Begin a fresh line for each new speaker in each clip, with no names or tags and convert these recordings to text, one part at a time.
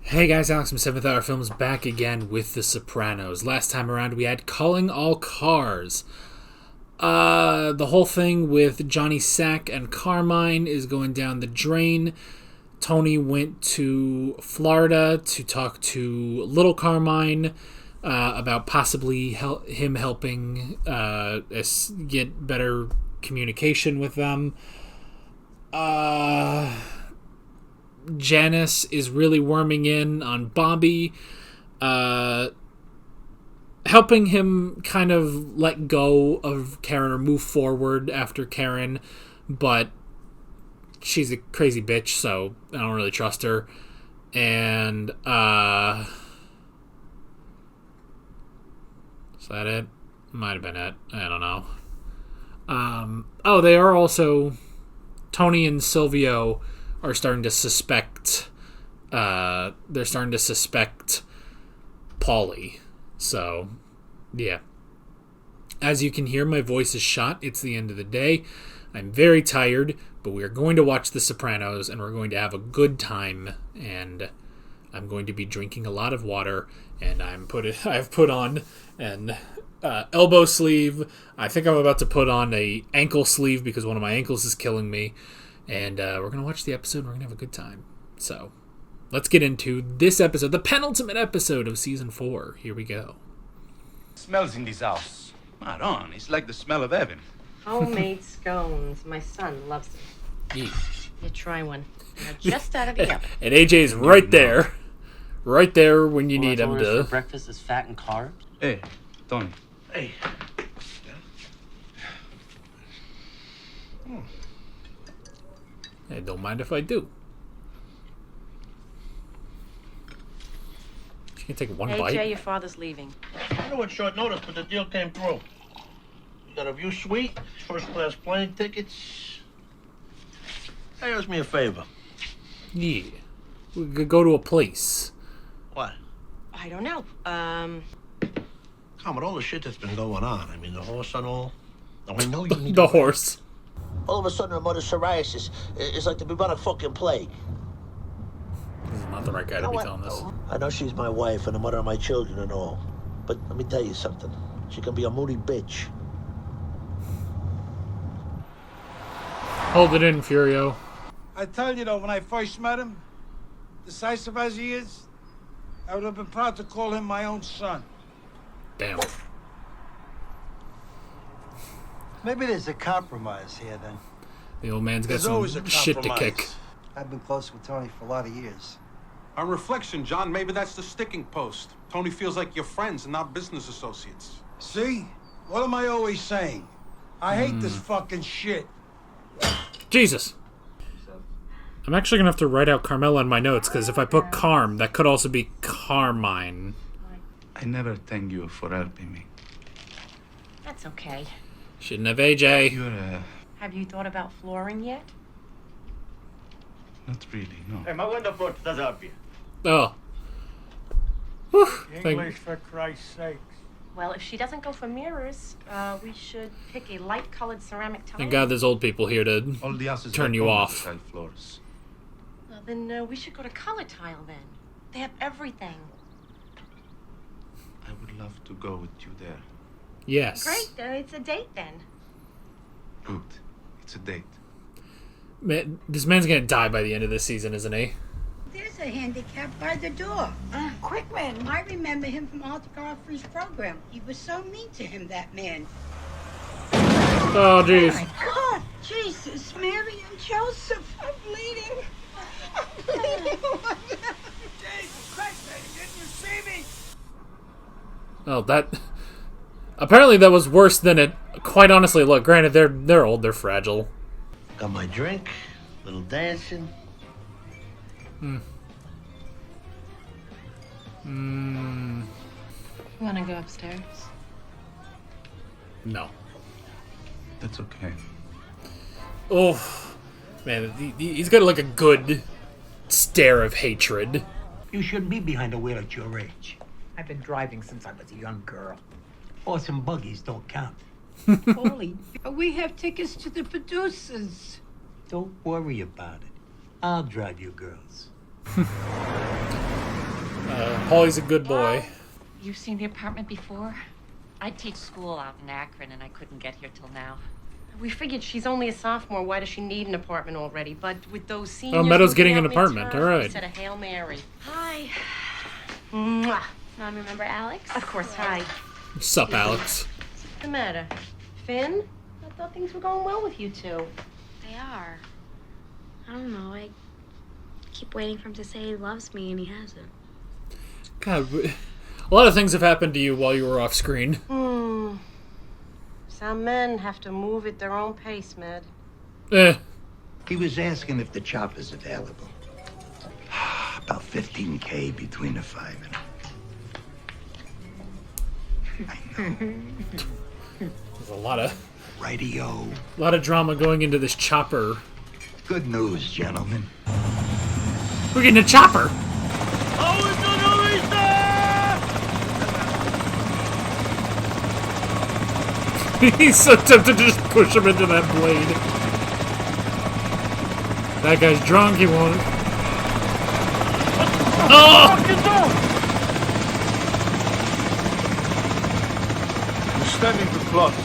Hey guys, Alex from 7th Hour Films back again with The Sopranos. Last time around we had Calling All Cars. The whole thing with Johnny Sack and Carmine is going down the drain. Tony went to Florida to talk to Little Carmine about possibly him helping get better communication with them. Janice is really worming in on Bobby, helping him kind of let go of Karen or move forward after Karen, but she's a crazy bitch, so I don't really trust her. And, is that it? Might have been it. I don't know. They are also... Tony and Silvio are starting to suspect... they're starting to suspect Paulie. So, yeah. As you can hear, my voice is shot. It's the end of the day. I'm very tired, but we are going to watch The Sopranos, and we're going to have a good time, and I'm going to be drinking a lot of water, and I've put on an elbow sleeve. I think I'm about to put on a ankle sleeve because one of my ankles is killing me, and we're going to watch the episode, and we're going to have a good time. So, let's get into this episode, the penultimate episode of Season 4. Here we go.
Smells in this house. Right on. It's like the smell of heaven.
Homemade scones. My son loves them.
Yeah.
You try one. They're just out of the oven.
And AJ's right there. Right there when you need him to.
For breakfast is fat and carbs.
Hey, Tony.
Hey.
Hey, don't mind if I do. She can take one bite.
AJ, your father's leaving.
I know it's short notice, but the deal came through. You got a view suite, first class plane tickets. Hey, ask me a favor.
Yeah. We could go to a place.
What?
I don't know.
Come with all the shit that's been going on. I mean, the horse and all. Oh, I know you need
The horse.
All of a sudden, her mother's psoriasis is like the bubonic fucking plague.
This is not the right guy to be telling this.
I know she's my wife and the mother of my children and all. But let me tell you something. She can be a moody bitch.
Hold it in, Furio.
I tell you, though, when I first met him, decisive as he is, I would have been proud to call him my own son.
Damn.
Maybe there's a compromise here, then.
The old man's got
There's always a
some shit to
compromise.
kick.
I've been close with Tony for a lot of years.
On reflection, John, maybe that's the sticking post. Tony feels like you're friends and not business associates.
See? What am I always saying? I hate this fucking shit.
Jesus. I'm actually going to have to write out Carmela in my notes, because if I put Carm, that could also be Carmine.
I never thank you for helping me.
That's okay.
Shouldn't have AJ.
You're,
Have you thought about flooring yet?
not really, no.
Hey, my window put does up here.
Oh. Whew.
English, for Christ's sakes.
Well, if she doesn't go for mirrors, we should pick a light-colored ceramic tile.
Thank God there's old people here to
All the houses
turn
back
you
home have
off.
tile floors.
Well, then we should go to color tile then. They have everything.
I would love to go with you there.
Yes.
Great, it's a date then.
Good. It's a date.
Man, this man's going to die by the end of this season, isn't he?
There's a handicap by the door. Quick, man. I remember him from Arthur Godfrey's program. He was so mean to him, that man.
Oh, jeez.
Oh, my God. Jesus, Mary and Joseph. I'm bleeding. I'm bleeding.
Jesus Christ, lady, didn't you see me?
Oh, that... Apparently that was worse than it quite honestly looked. Granted, they're old, they're fragile.
Got my drink, little dancing.
You want to go upstairs?
No.
That's okay.
Oh, man, he's got like a good stare of hatred.
You shouldn't be behind the wheel at your age. I've been driving since I was a young girl. Horse and buggies don't count.
Paulie, we have tickets to the producers.
Don't worry about it. I'll drive you girls.
Paulie's a good boy.
You've seen the apartment before? I teach school out in Akron, and I couldn't get here till now.
We figured she's only a sophomore. Why does she need an apartment already? But with those seniors...
Oh, Meadow's
moving
getting
out
an apartment.
midterm,
All right.
we said a Hail Mary.
Hi.
Mwah.
Mom, remember Alex?
Of course, hi.
Sup, Alex?
What's the matter? Finn? I thought things were going well with you two.
They are. I don't know. I keep waiting for him to say he loves me, and he hasn't.
God, a lot of things have happened to you while you were off screen.
Some men have to move at their own pace, Med.
He was asking if the chopper's available. About 15K between the five of them. I know.
There's a lot of
Radio.
A lot of drama going into this chopper.
Good news, gentlemen.
We're getting a chopper. He's so tempted to just push him into that blade. That guy's drunk, he won't. Oh!
We're standing for clubs.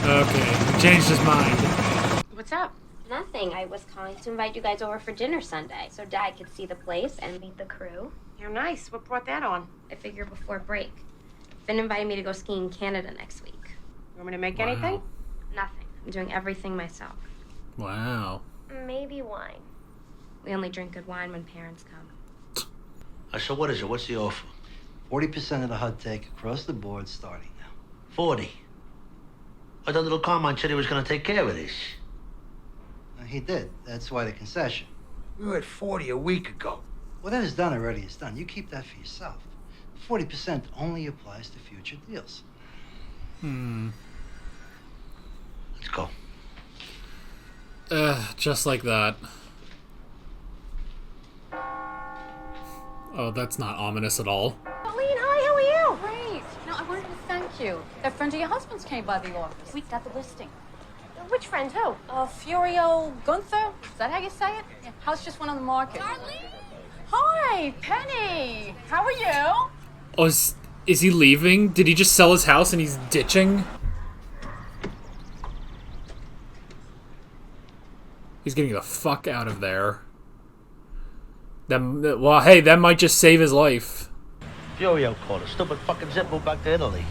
Okay, he changed his mind.
What's up?
Nothing. I was calling to invite you guys over for dinner Sunday, so Dad could see the place and meet the crew.
You're nice. What brought that on?
I figure before break. Finn invited me to go skiing in Canada next week.
You want me to make anything?
Nothing. I'm doing everything myself.
Wow.
Maybe wine. We only drink good wine when parents come.
So what is it? What's the offer?
40% of the HUD take across the board starting now.
40. I thought little Carmine said he was going to take care of this.
He did. That's why the concession.
We were at 40 a week ago.
What that is done already is done. You keep that for yourself. 40% only applies to future deals.
Let's go.
Just like that. Oh, that's not ominous at all.
Colleen, hi, how are you? Great. No, I wanted to thank you. That friend of your husband's came by the office. We got the listing.
Which friend? Who?
Furio Gunther? Is that how you say it? Yeah, house just went on the market. Darlene! Hi, Penny. How are you?
Oh, is he leaving? Did he just sell his house and he's ditching? He's getting the fuck out of there. Well, hey, that might just save his life.
Furio called us. Stupid fucking zip moved back to Italy.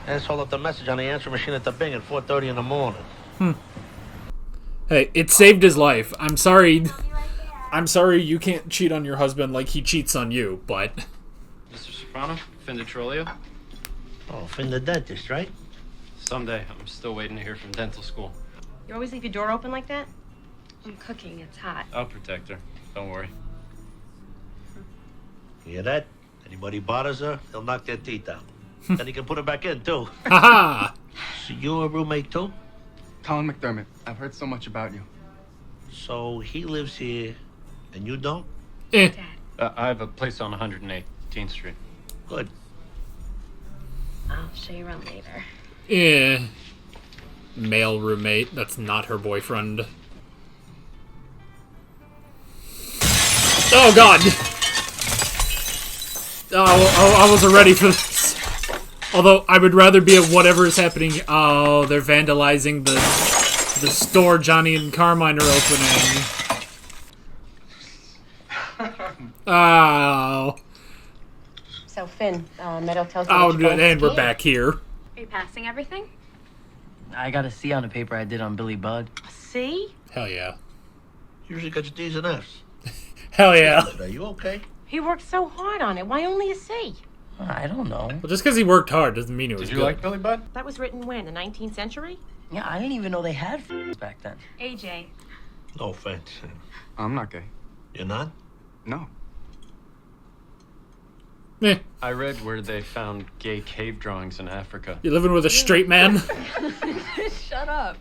Asshole left a message on the answering machine at the Bing at 4:30 in the morning.
Hey, it saved his life. I'm sorry. I'm sorry you can't cheat on your husband like he cheats on you, but...
Mr. Soprano, Finn DeTrolio.
Oh, Finn the dentist, right?
Someday. I'm still waiting to hear from dental school.
You always leave your door open like that? I'm cooking. It's hot.
I'll protect her. Don't worry.
You hear that? Anybody bothers her, he'll knock their teeth out. Then he can put her back in, too.
Ha-ha!
So you're a roommate, too?
Colin McDermott. I've heard so much about you.
So he lives here, and you don't?
I have a place on 118th Street.
Good.
I'll show you around later.
Yeah. Male roommate. That's not her boyfriend. Oh, God! Oh, I wasn't ready for this. Although, I would rather be at whatever is happening. Oh, they're vandalizing the store Johnny and Carmine are opening. Oh.
So, Finn, Meadow tells me
Oh,
that you're going
and we're
skiing.
back here.
Are you passing everything?
I got a C on a paper I did on Billy Budd.
See?
Hell yeah.
Usually got your D's and F's.
Hell yeah.
Are you okay?
He worked so hard on it. Why only a C?
I don't know.
Well, just because he worked hard doesn't mean it was
Did you
good.
like Billy Budd?
That was written when? The 19th century?
Yeah, I didn't even know they had back then.
AJ.
No offense.
I'm not gay.
You're not?
No.
Eh,
I read where they found gay cave drawings in Africa.
you living with a straight man?
Shut up.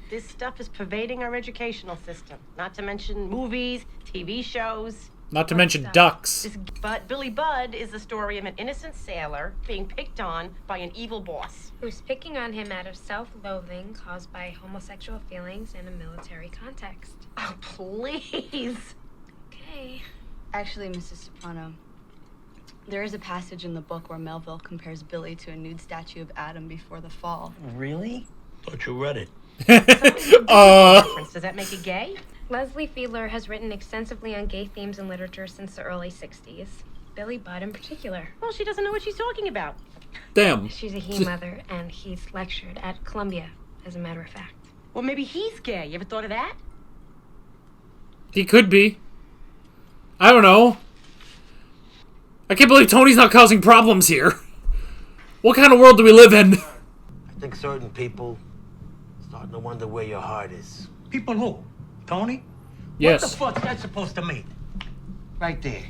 This stuff is pervading our educational system. Not to mention movies, TV shows.
Not to mention ducks.
But Billy Budd is the story of an innocent sailor being picked on by an evil boss.
Who's picking on him out of self-loathing caused by homosexual feelings in a military context.
Oh, please.
Actually, Mrs. Soprano, there is a passage in the book where Melville compares Billy to a nude statue of Adam before the fall.
Really?
Thought you read it.
Does that make it gay?
Leslie Fiedler has written extensively on gay themes in literature since the early 60s. Billy Budd in particular.
Well, she doesn't know what she's talking about.
Damn.
She's a he mother, and he's lectured at Columbia, as a matter of fact.
Well, maybe he's gay. You ever thought of that?
He could be. I don't know. I can't believe Tony's not causing problems here. What kind of world do we live in?
I think certain people starting to wonder where your heart is.
People who? Tony?
Yes.
What the fuck's that supposed to mean?
Right there.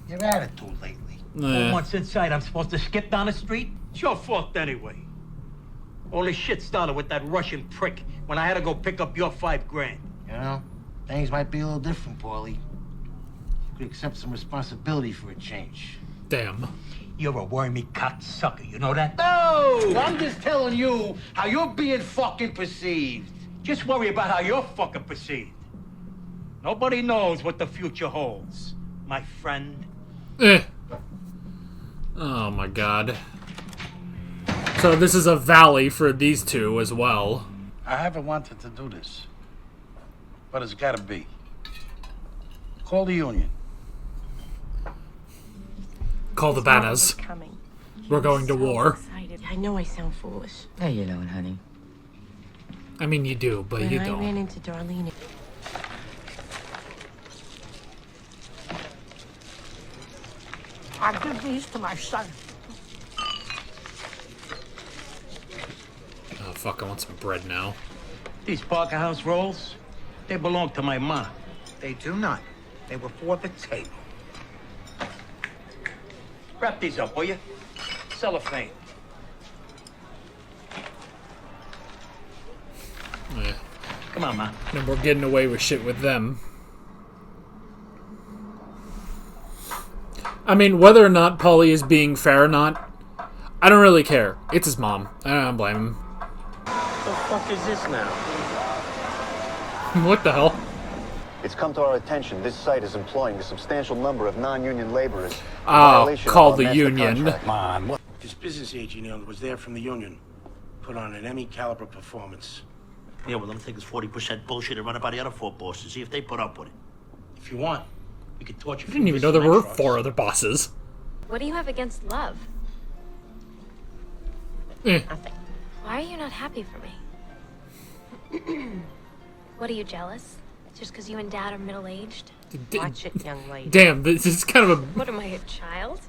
Your attitude lately.
Once inside, I'm supposed to skip down the street? It's your fault anyway. All this shit started with that Russian prick when I had to go pick up your $5,000.
You know, things might be a little different, Paulie. You could accept some responsibility for a change.
Damn.
You're a wormy cocksucker, you know that?
No! I'm just telling you how you're being fucking perceived.
Just worry about how you're fucking perceived. Nobody knows what the future holds, my friend.
Oh my god. So this is a valley for these two as well.
I haven't wanted to do this, but it's gotta be. Call the union.
Call the banners. We're going to war.
I know I sound foolish.
No, you don't, honey.
I mean, you do, but you
I
don't.
ran into Darlene.
I give these to my son.
Oh, fuck, I want some bread now.
These Parker House rolls, they belong to my ma.
They do not. They were for the table.
Wrap these up, will you? Cellophane.
Yeah.
Come on, ma.
And we're getting away with shit with them. I mean, whether or not Paulie is being fair or not, I don't really care. It's his mom. I don't blame him.
The fuck is this now?
What the hell?
It's come to our attention this site is employing a substantial number of non-union laborers.
Oh, call the union.
Come on, what? This business agent was there from the union. Put on an Emmy caliber performance.
Yeah, well, let me take this 40% bullshit and run it by the other 4 bosses. See if they put up with it. If you want, we could torture.
I didn't even know there were 4 other bosses.
What do you have against love?
Nothing.
Why are you not happy for me? What, are you jealous? Just because you and Dad are middle-aged?
Watch it, young lady.
Damn, this is kind of a...
What, am I, a child?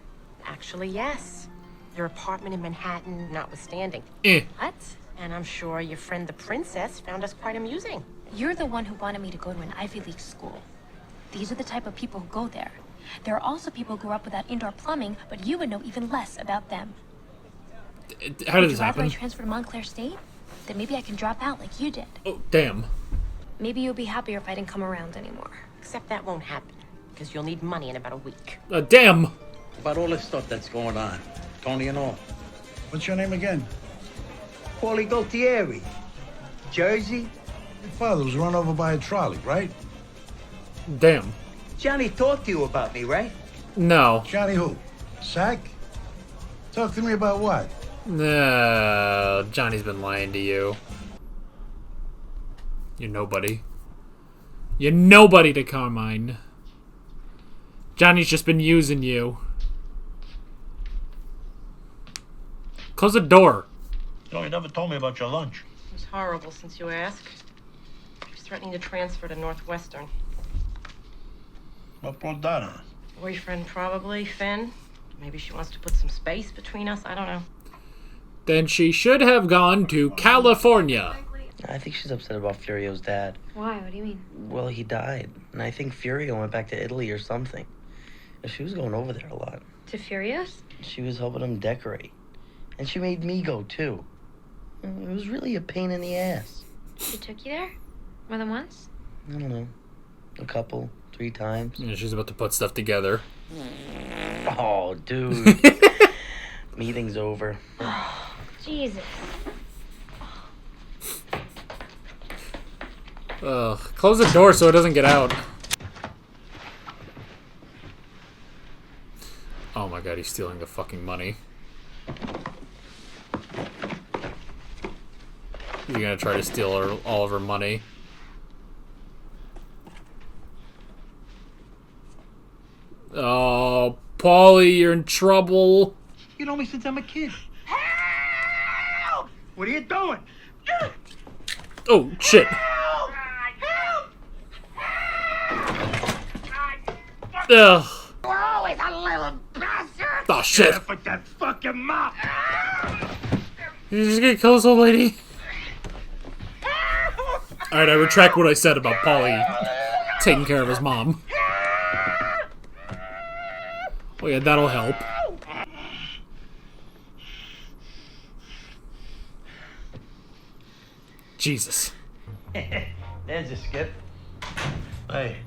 Actually, yes. Your apartment in Manhattan notwithstanding.
What?
And I'm sure your friend the princess found us quite amusing.
You're the one who wanted me to go to an Ivy League school. These are the type of people who go there. There are also people who grew up without indoor plumbing, but you would know even less about them.
How did this
Would you rather
happen?
I transfer to Montclair State? Then maybe I can drop out like you did.
Oh, damn.
Maybe you'll be happier if I didn't come around anymore.
Except that won't happen, because you'll need money in about a week.
Damn.
About all this stuff that's going on, Tony and all.
What's your name again?
Paulie Gaultieri. Jersey?
Your father was run over by a trolley, right?
Damn.
Johnny talked to you about me, right?
No.
Johnny who? Sack? Talk to me about what?
No, Johnny's been lying to you. You're nobody. You're nobody to Carmine. Johnny's just been using you. Close the door.
You know, you never told me about your lunch.
It was horrible since you asked. She's threatening to transfer to Northwestern.
What brought that on?
Boyfriend, probably. Finn. Maybe she wants to put some space between us. I don't know.
Then she should have gone to California.
I think she's upset about Furio's dad.
Why? What do you mean?
Well, he died, and I think Furio went back to Italy or something. She was going over there a lot.
To Furious?
She was helping him decorate. And she made me go, too. It was really a pain in the ass.
She took you there? More than once?
I don't know. A couple, 3 times.
Yeah, she's about to put stuff together.
Oh, dude. Meeting's over.
Jesus.
Close the door so it doesn't get out. god, he's stealing the fucking money. He's gonna try to steal all of her money. Oh, Paulie, you're in trouble.
You know me since I'm a kid.
Help! What are you doing?
Oh, shit. Ugh.
You're always a little bastard!
Oh, shit.
Get up with that fucking mop!
You just gonna kill this old lady? Alright, I retract what I said about Paulie taking care of his mom. Oh yeah, that'll help. Jesus.
There's a skip.
Hey.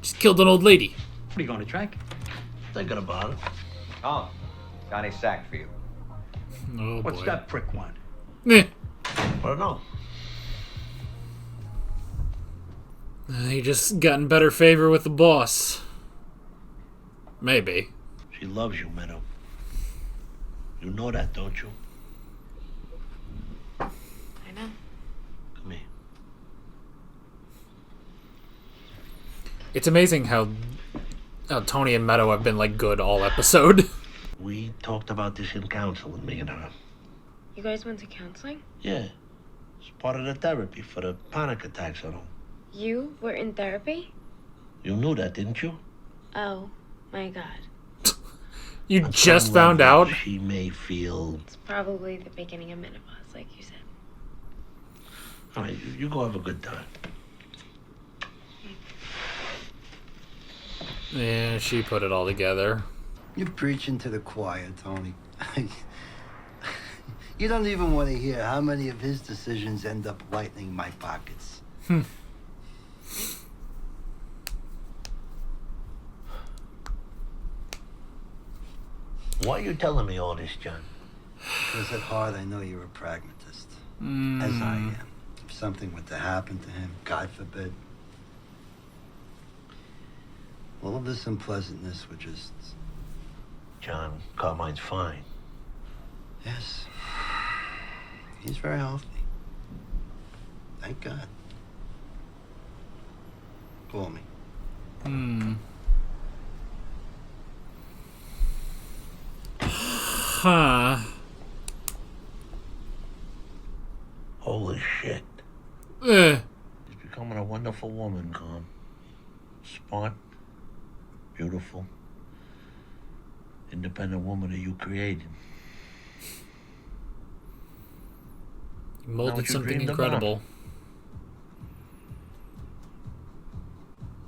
Just killed an old lady.
What are you going to track?
Thinking about it.
Tom, Johnny sacked for you.
Oh,
What's
boy.
that prick want?
Eh.
I don't know.
He just got in better favor with the boss. Maybe.
She loves you, Meadow. You know that, don't you?
I know.
Come here.
It's amazing how Tony and Meadow have been like good all episode.
We talked about this in counseling, me and her.
You guys went to counseling?
Yeah. It's part of the therapy for the panic attacks and all.
You were in therapy?
You knew that, didn't you?
Oh, my God.
You
On
just
some
found
level,
out?
She may feel...
It's probably the beginning of menopause, like you said.
All right, you go have a good time.
Yeah, she put it all together.
You're preaching to the choir, Tony. You don't even want to hear how many of his decisions end up lightening my pockets.
Why are you telling me all this, John?
Because at heart, I know you're a pragmatist. As I am. If something were to happen to him, God forbid, all of this unpleasantness would just...
John, Carmine's fine.
Yes. He's very healthy. Thank God. Call me.
Huh.
Holy shit.
Eh.
She's becoming a wonderful woman, Carm. Smart, beautiful, independent woman that you created.
You molded
what you
something
dreamed
incredible.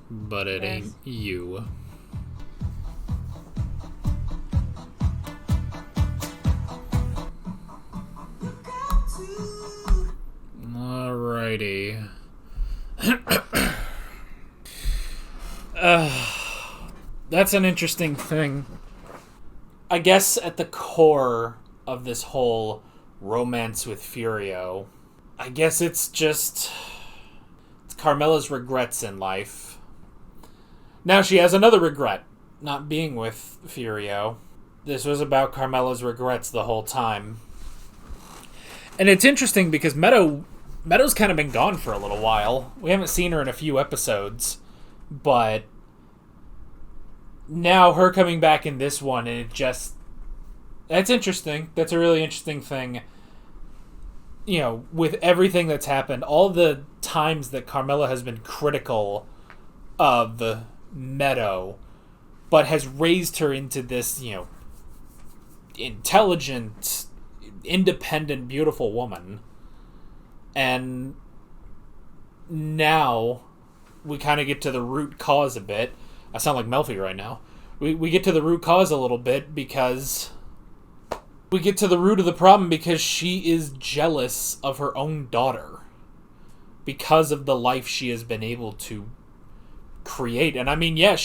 But it ain't you. Alrighty. That's an interesting thing. I guess at the core of this whole romance with Furio, I guess it's Carmela's regrets in life. Now she has another regret, not being with Furio. This was about Carmela's regrets the whole time. And it's interesting because Meadow's kind of been gone for a little while. We haven't seen her in a few episodes, but now her coming back in this one, and that's interesting. That's a really interesting thing. You know, with everything that's happened, all the times that Carmela has been critical of Meadow, but has raised her into this, you know, intelligent, independent, beautiful woman. And now we kind of get to the root cause a bit. I sound like Melfi right now. We get to the root cause a little bit because we get to the root of the problem because she is jealous of her own daughter because of the life she has been able to create. And I mean, yeah,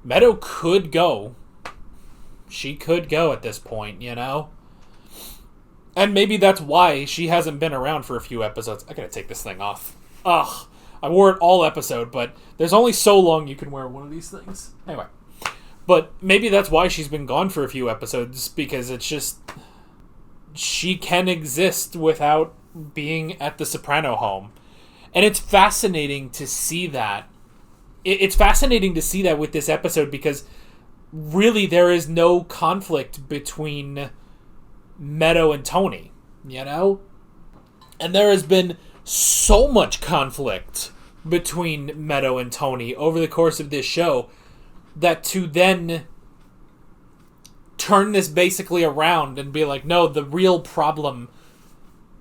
Meadow could go. She could go at this point, you know? And maybe that's why she hasn't been around for a few episodes. I gotta take this thing off. Ugh. I wore it all episode, but there's only so long you can wear one of these things. Anyway. But maybe that's why she's been gone for a few episodes, because it's just... she can exist without being at the Soprano home. And it's fascinating to see that. It's fascinating to see that with this episode, because really there is no conflict between Meadow and Tony, you know? And there has been so much conflict between Meadow and Tony over the course of this show that to then turn this basically around and be like, no, the real problem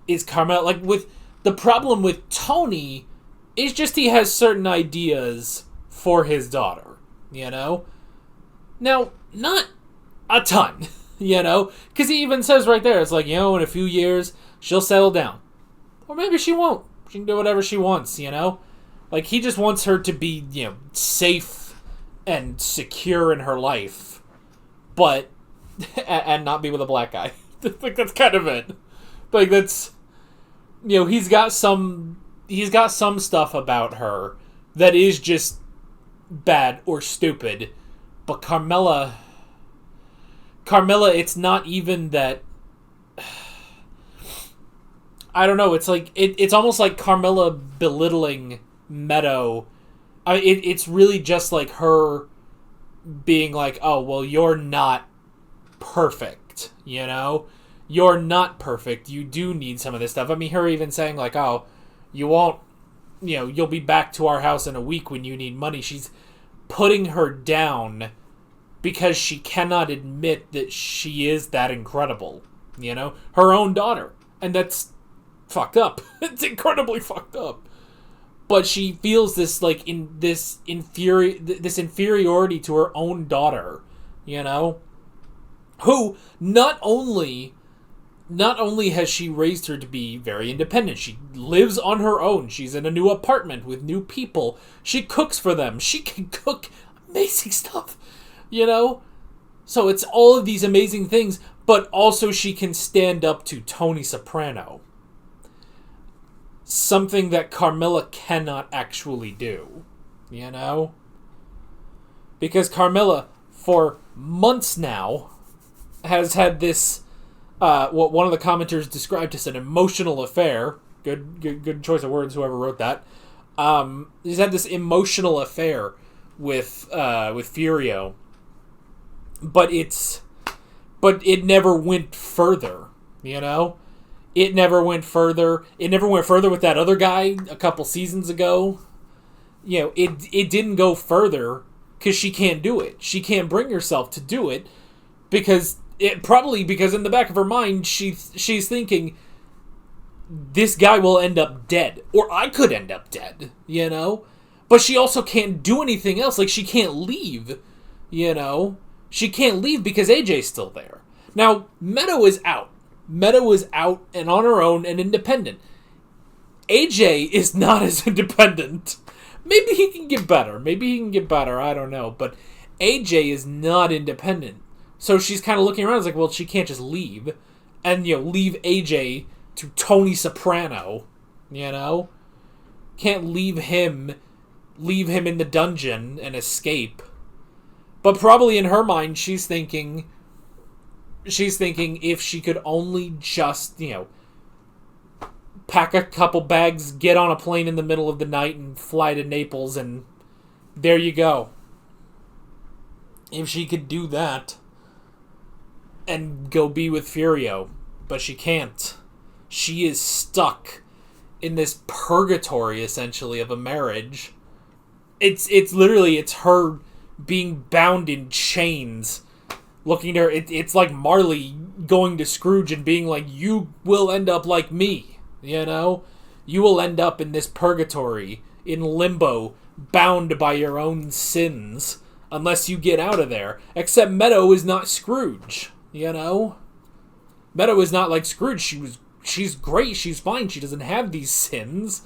is Carmela. Like, with the problem with Tony is just he has certain ideas for his daughter, you know? Now, not a ton, you know? Because he even says right there, it's like, you know, in a few years, she'll settle down. Or maybe she won't. She can do whatever she wants, you know? Like, he just wants her to be, you know, safe and secure in her life. But, and not be with a black guy. Like, that's kind of it. Like, that's, you know, he's got some stuff about her that is just bad or stupid. But Carmela, it's not even that. I don't know. It's like it's almost like Carmela belittling Meadow. It's really just like her being like, "Oh, well, you're not perfect, you know? You're not perfect. You do need some of this stuff." I mean, her even saying like, "Oh, you won't, you know, you'll be back to our house in a week when you need money." She's putting her down because she cannot admit that she is that incredible, you know? Her own daughter. And that's fucked up. It's incredibly fucked up. But she feels this, like, this inferiority to her own daughter, you know? Who not only has she raised her to be very independent, she lives on her own. She's in a new apartment with new people. She cooks for them. She can cook amazing stuff, you know? So it's all of these amazing things, but also she can stand up to Tony Soprano. Something that Carmela cannot actually do, you know? Because Carmela, for months now, has had this, what one of the commenters described as an emotional affair. Good choice of words, whoever wrote that. He's had this emotional affair with Furio. But it never went further, you know? It never went further. It never went further with that other guy a couple seasons ago. You know, it didn't go further because she can't do it. She can't bring herself to do it because in the back of her mind she's thinking, this guy will end up dead, or I could end up dead, you know? But she also can't do anything else. Like, she can't leave, you know? She can't leave because AJ's still there. Now, Meadow is out. Meadow is out and on her own and independent. AJ is not as independent. Maybe he can get better. I don't know. But AJ is not independent. So she's kind of looking around. It's like, well, she can't just leave. And, you know, leave AJ to Tony Soprano. You know? Can't leave him in the dungeon and escape. But probably in her mind, she's thinking if she could only just, you know, pack a couple bags, get on a plane in the middle of the night and fly to Naples, and there you go. If she could do that and go be with Furio, but she can't. She is stuck in this purgatory, essentially, of a marriage. It's literally her being bound in chains, looking at her. It's like Marley going to Scrooge and being like, you will end up like me, you know? You will end up in this purgatory, in limbo, bound by your own sins, unless you get out of there. Except Meadow is not Scrooge, you know? Meadow is not like Scrooge. She's great, she's fine, she doesn't have these sins,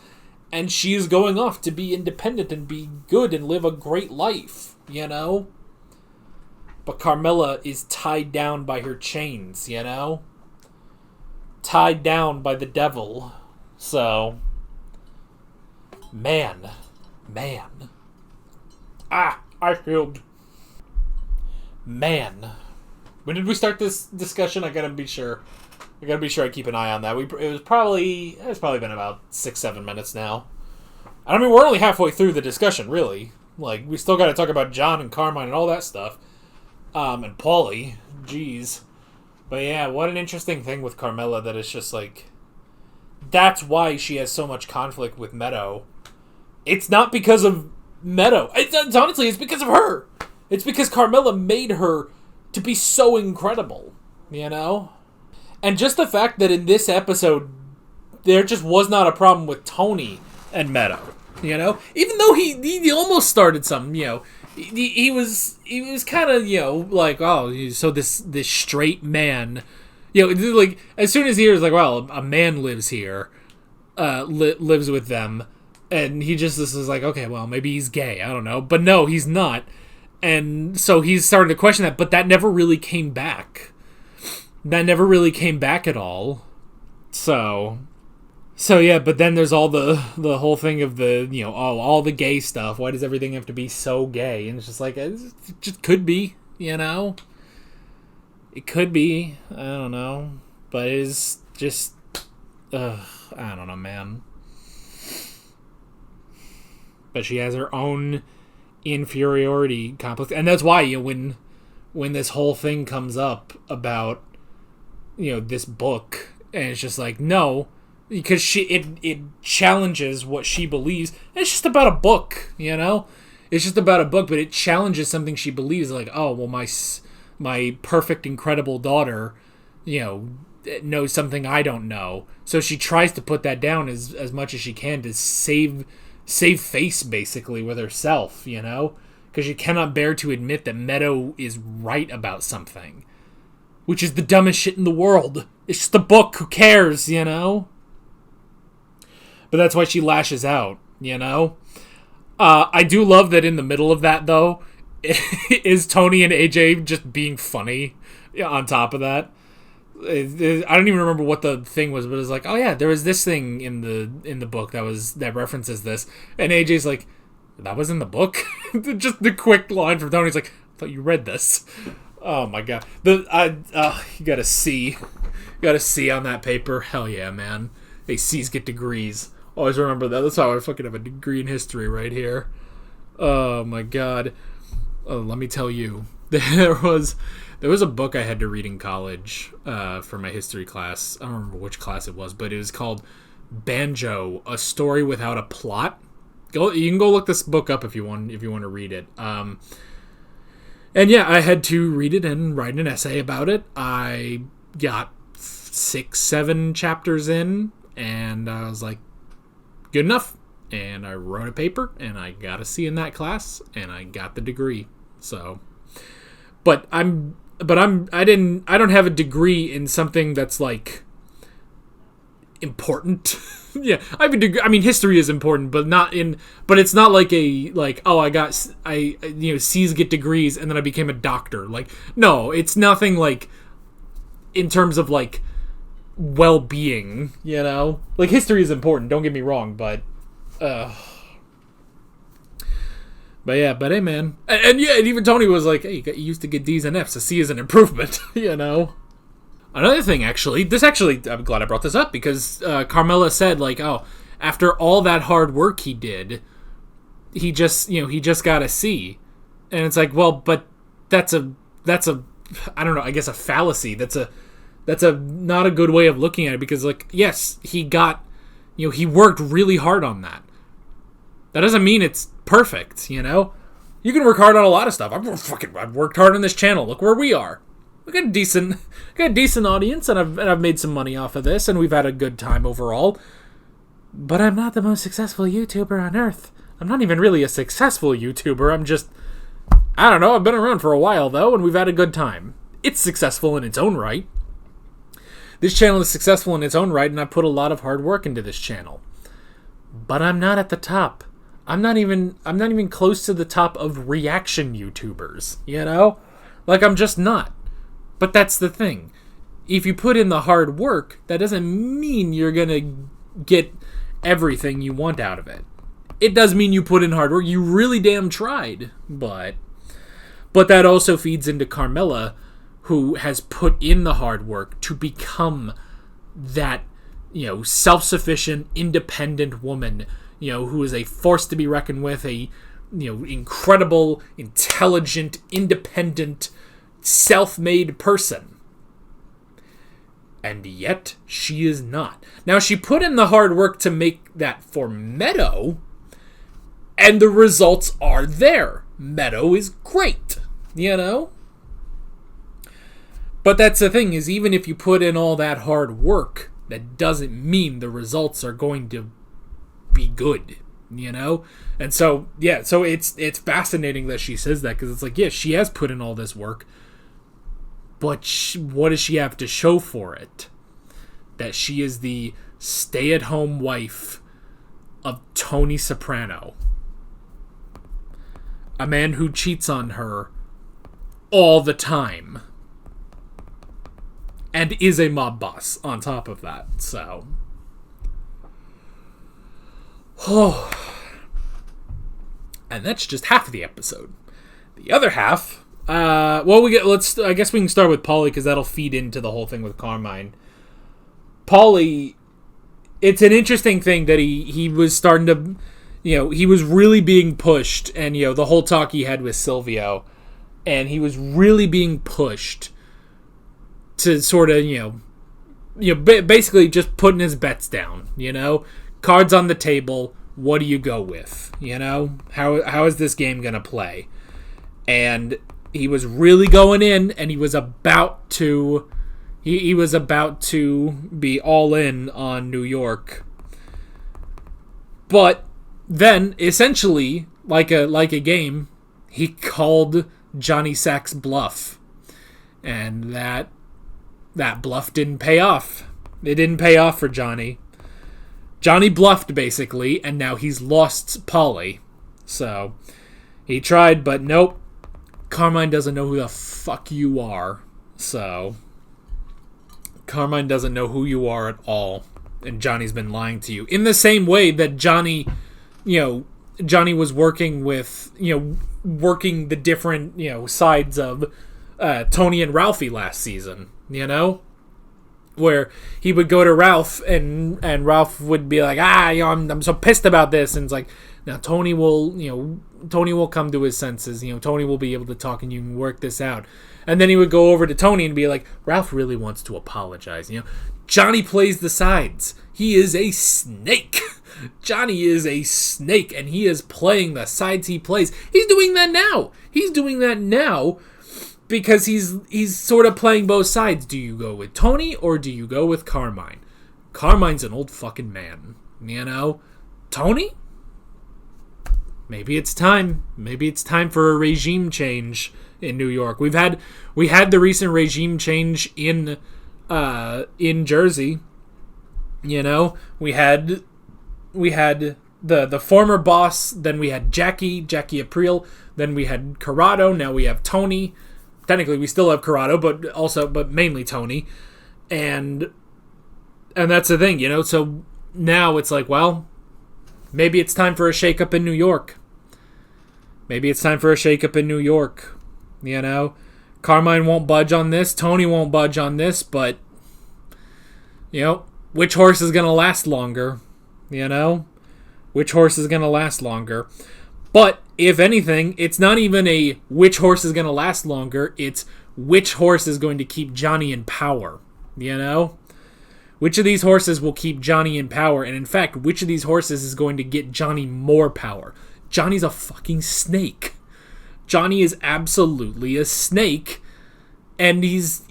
and she is going off to be independent and be good and live a great life. You know? But Carmela is tied down by her chains, you know? Tied down by the devil. So, Man. I failed. Man. When did we start this discussion? I gotta be sure I keep an eye on that. It's probably been about 6-7 minutes now. I mean, we're only halfway through the discussion, really. Like, we still gotta talk about John and Carmine and all that stuff. And Paulie. Jeez. But yeah, what an interesting thing with Carmela that it's just like... That's why she has so much conflict with Meadow. It's not because of Meadow. It's honestly, it's because of her. It's because Carmela made her to be so incredible, you know? And just the fact that in this episode, there just was not a problem with Tony and Meadow, you know? Even though he almost started something, you know? He was kind of, you know, like, oh, so this straight man, you know, like, as soon as he hears, like, well, a man lives here, lives with them, and he just this is like, okay, well, maybe he's gay, I don't know. But no, he's not. And so he's starting to question that, but that never really came back. That never really came back at all. So yeah, but then there's all the whole thing of the, you know, all the gay stuff. Why does everything have to be so gay? And it's just like, it just could be, you know? It could be. I don't know. But it's just, I don't know, man. But she has her own inferiority complex. And that's why, you know, when this whole thing comes up about, you know, this book, and it's just like, no, because it challenges what she believes. It's just about a book, you know? It's just about a book, but it challenges something she believes. Like, oh, well, my perfect, incredible daughter, you know, knows something I don't know. So she tries to put that down as much as she can to save face, basically, with herself, you know? Because she cannot bear to admit that Meadow is right about something. Which is the dumbest shit in the world. It's just a book, who cares, you know? But that's why she lashes out, you know? I do love that in the middle of that, though, is Tony and AJ just being funny on top of that. I don't even remember what the thing was, but it's like, oh yeah, there was this thing in the book that references this, and AJ's like, that was in the book? Just the quick line from Tony's like, I thought you read this. Oh my god. You got a C. You got a C on that paper. Hell yeah, man. Hey, C's get degrees. Always remember that. That's how I fucking have a degree in history right here. Oh my god. Let me tell you. There was a book I had to read in college for my history class. I don't remember which class it was, but it was called Banjo, A Story Without a Plot. You can go look this book up if you want to read it. And yeah, I had to read it and write an essay about it. I got 6-7 chapters in, and I was like, good enough. And I wrote a paper, and I got a C in that class, and I got the degree. So, but I don't have a degree in something that's like important. Yeah, I have a degree. I mean, history is important, but it's not like C's get degrees and then I became a doctor. Like, no, it's nothing like in terms of like well-being, you know? Like, history is important, don't get me wrong, but hey, man. And even Tony was like, hey, you used to get D's and F's, so C is an improvement, you know? Another thing, I'm glad I brought this up, because Carmela said, like, oh, after all that hard work he did, he just got a C. And it's like, well, but that's a I don't know, I guess a fallacy. That's a not a good way of looking at it, because, like, yes, he worked really hard on that. That doesn't mean it's perfect, you know? You can work hard on a lot of stuff. I've worked hard on this channel. Look where we are. We got a decent audience, and I've made some money off of this, and we've had a good time overall. But I'm not the most successful YouTuber on earth. I'm not even really a successful YouTuber. I'm just, I don't know, I've been around for a while, though, and we've had a good time. It's successful in its own right. This channel is successful in its own right, and I put a lot of hard work into this channel. But I'm not at the top. I'm not even close to the top of reaction YouTubers, you know? Like, I'm just not. But that's the thing. If you put in the hard work, that doesn't mean you're gonna get everything you want out of it. It does mean you put in hard work. You really damn tried. But that also feeds into Carmela, who has put in the hard work to become that, self-sufficient, independent woman, who is a force to be reckoned with, a, incredible, intelligent, independent, self-made person. And yet, she is not. Now, she put in the hard work to make that for Meadow, and the results are there. Meadow is great, But that's the thing, is even if you put in all that hard work, that doesn't mean the results are going to be good, And so, so it's fascinating that she says that, because it's like, she has put in all this work, but what does she have to show for it? That she is the stay-at-home wife of Tony Soprano. A man who cheats on her all the time. And is a mob boss on top of that, so. Oh. And that's just half of the episode. The other half, I guess we can start with Paulie, because that'll feed into the whole thing with Carmine. Paulie, it's an interesting thing that he was starting to, he was really being pushed, and, the whole talk he had with Silvio, and he was really being pushed to sort of, basically just putting his bets down, cards on the table. What do you go with? How is this game going to play? And he was really going in, and he was about to be all in on New York. But then, essentially, like a game, he called Johnny Sack's bluff. And that bluff didn't pay off. It didn't pay off for Johnny. Johnny bluffed, basically, and now he's lost Paulie. So, he tried, but nope. Carmine doesn't know who the fuck you are. So, Carmine doesn't know who you are at all. And Johnny's been lying to you. In the same way that Johnny was working with, working the different, sides of Tony and Ralphie last season, where he would go to Ralph and Ralph would be like, I'm so pissed about this, and it's like, now Tony will come to his senses, Tony will be able to talk and you can work this out. And then he would go over to Tony and be like, Ralph really wants to apologize, Johnny plays the sides. He is a snake. Johnny is a snake, and he is playing the sides he plays. He's doing that now. Because he's sort of playing both sides. Do you go with Tony or do you go with Carmine? Carmine's an old fucking man, Tony? Maybe it's time. Maybe it's time for a regime change in New York. We had the recent regime change in Jersey. We had the former boss. Then we had Jackie Aprile. Then we had Corrado. Now we have Tony. Technically, we still have Corrado, but mainly Tony, and that's the thing, So now it's like, well, maybe it's time for a shakeup in New York. Carmine won't budge on this. Tony won't budge on this, but which horse is gonna last longer? Which horse is gonna last longer? But, if anything, it's not even a which horse is going to last longer, it's which horse is going to keep Johnny in power, Which of these horses will keep Johnny in power, and in fact, which of these horses is going to get Johnny more power? Johnny's a fucking snake. Johnny is absolutely a snake, and he's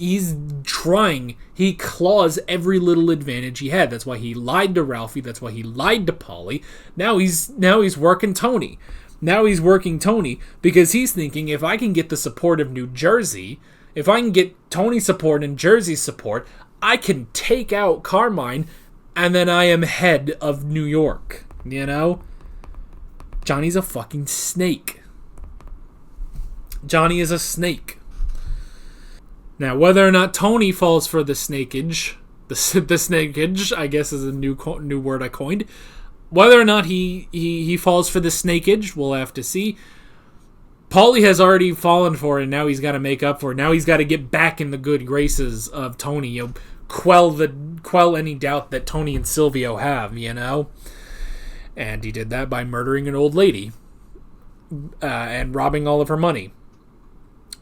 trying. He claws every little advantage he had. That's why he lied to Ralphie, that's why he lied to Paulie. Now he's working Tony. Now he's working Tony because he's thinking, if I can get the support of New Jersey, if I can get Tony's support and Jersey's support, I can take out Carmine, and then I am head of New York. Johnny's a fucking snake. Johnny is a snake. Now, whether or not Tony falls for the snakeage, the snakeage, I guess is a new word I coined, whether or not he falls for the snakeage, we'll have to see. Paulie has already fallen for it, and now he's got to make up for it. Now he's got to get back in the good graces of Tony. You know, quell any doubt that Tony and Silvio have, you know? And he did that by murdering an old lady and robbing all of her money.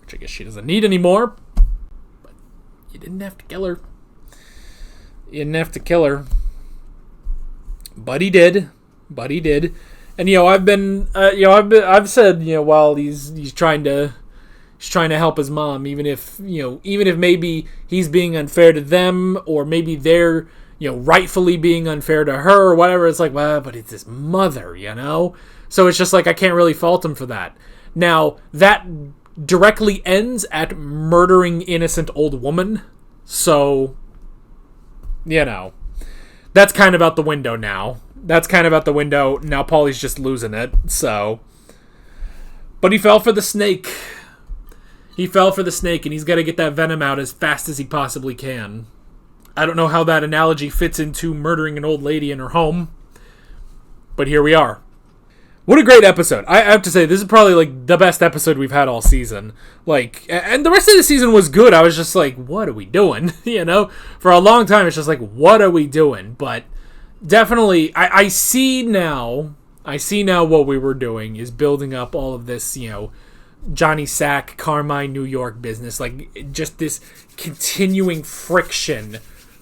Which I guess she doesn't need anymore. But you didn't have to kill her. You didn't have to kill her. But he did. And I've said, while he's trying to help his mom, even if maybe he's being unfair to them, or maybe they're rightfully being unfair to her or whatever, it's like, well, but it's his mother, so it's just like I can't really fault him for that. Now that directly ends at murdering innocent old woman, so that's kind of out the window now. Now Paulie's just losing it, so. But he fell for the snake. And he's got to get that venom out as fast as he possibly can. I don't know how that analogy fits into murdering an old lady in her home, but here we are. What a great episode. I have to say, this is probably like the best episode we've had all season. And the rest of the season was good. I was just like, what are we doing? For a long time, it's just like, what are we doing? But definitely, I see now what we were doing is building up all of this, Johnny Sack, Carmine, New York business. Like, just this continuing friction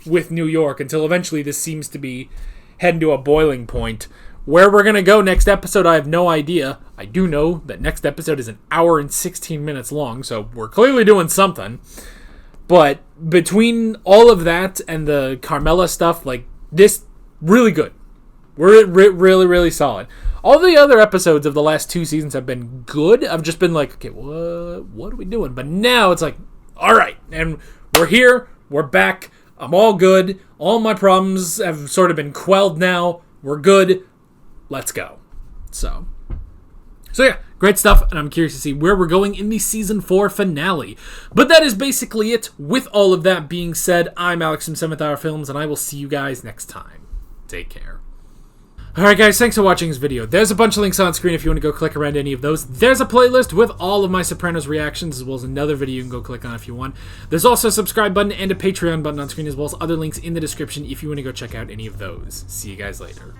with New York until eventually this seems to be heading to a boiling point. Where we're going to go next episode, I have no idea. I do know that next episode is an hour and 16 minutes long, so we're clearly doing something. But between all of that and the Carmela stuff, this, really good. We're really, really solid. All the other episodes of the last 2 seasons have been good. I've just been like, okay, what are we doing? But now it's like, all right, and we're here, we're back, I'm all good, all my problems have sort of been quelled now, we're good, let's go. So yeah, great stuff, and I'm curious to see where we're going in the Season 4 finale. But that is basically it. With all of that being said, I'm Alex from 7th Hour Films, and I will see you guys next time. Take care. Alright guys, thanks for watching this video. There's a bunch of links on screen if you want to go click around any of those. There's a playlist with all of my Sopranos reactions, as well as another video you can go click on if you want. There's also a subscribe button and a Patreon button on screen, as well as other links in the description if you want to go check out any of those. See you guys later.